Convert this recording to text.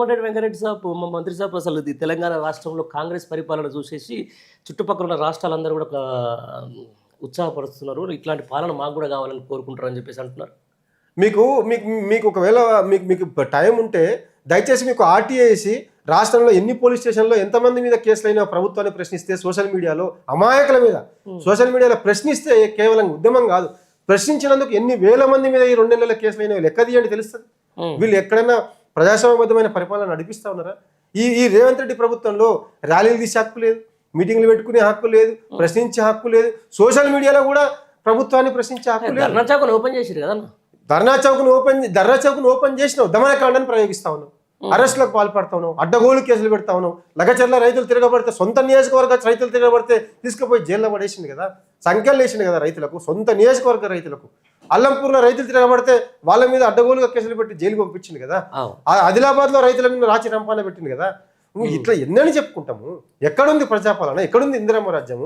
కోమటిరెడ్డి వెంకరెడ్డి సాబ్ మంత్రి సాబ్ అసలు ఇది తెలంగాణ రాష్ట్రంలో కాంగ్రెస్ పరిపాలన చూసేసి చుట్టుపక్కల ఉన్న రాష్ట్రాలందరూ కూడా ఉత్సాహపరుస్తున్నారు. ఇట్లాంటి పాలన మాకు కూడా కావాలని కోరుకుంటారని చెప్పేసి అంటున్నారు. మీకు మీకు మీకు ఒకవేళ మీకు మీకు టైం ఉంటే దయచేసి మీకు ఆర్టీఐ వేసి రాష్ట్రంలో ఎన్ని పోలీస్ స్టేషన్లో ఎంతమంది మీద కేసులైనా ప్రభుత్వాన్ని ప్రశ్నిస్తే సోషల్ మీడియాలో అమాయకుల మీద సోషల్ మీడియాలో ప్రశ్నిస్తే కేవలం ఉద్యమం కాదు, ప్రశ్నించినందుకు ఎన్ని వేల మంది మీద ఈ 2 నెలల కేసులైనా లెక్క తీయండి తెలుస్తుంది. వీళ్ళు ఎక్కడైనా ప్రజాస్వామ్యబద్ధమైన పరిపాలన నడిపిస్తా ఉన్నారా? ఈ రేవంత్ రెడ్డి ప్రభుత్వంలో ర్యాలీలు తీసే హక్కు లేదు, మీటింగ్లు పెట్టుకునే హక్కు లేదు, ప్రశ్నించే హక్కు లేదు, సోషల్ మీడియాలో కూడా ప్రభుత్వాన్ని ప్రశ్నించే హక్కు లేదు. ధర్నా చౌక్ను ఓపెన్ చేసిరు కదా, ధర్నా చౌక్ను ఓపెన్ చేసినావు, దమనకాండని ప్రయోగిస్తా ఉన్నావు, అరెస్టులకు పాల్పడతా ఉన్నావు, అడ్డగోలు కేసులు పెడతా ఉన్నావు. లగచర్ల రైతులు తిరగబడితే, సొంత నియోజకవర్గ రైతులు తిరగబడితే తీసుకుపోయి జైల్లో పడేసింది కదా, సంఖ్యలు వేసింది కదా రైతులకు, సొంత నియోజకవర్గ రైతులకు. అల్లంపూర్లో రైతులు తిరగబడితే వాళ్ళ మీద అడ్డగోలుగా కేసులు పెట్టి జైలు పంపించింది కదా, ఆదిలాబాద్లో రైతుల మీద రాచి రంపాన పెట్టింది కదా. ఇట్లా ఎన్నని చెప్పుకుంటాము? ఎక్కడుంది ప్రజాపాలన? ఎక్కడుంది ఇందిరమ్మ రాజ్యము?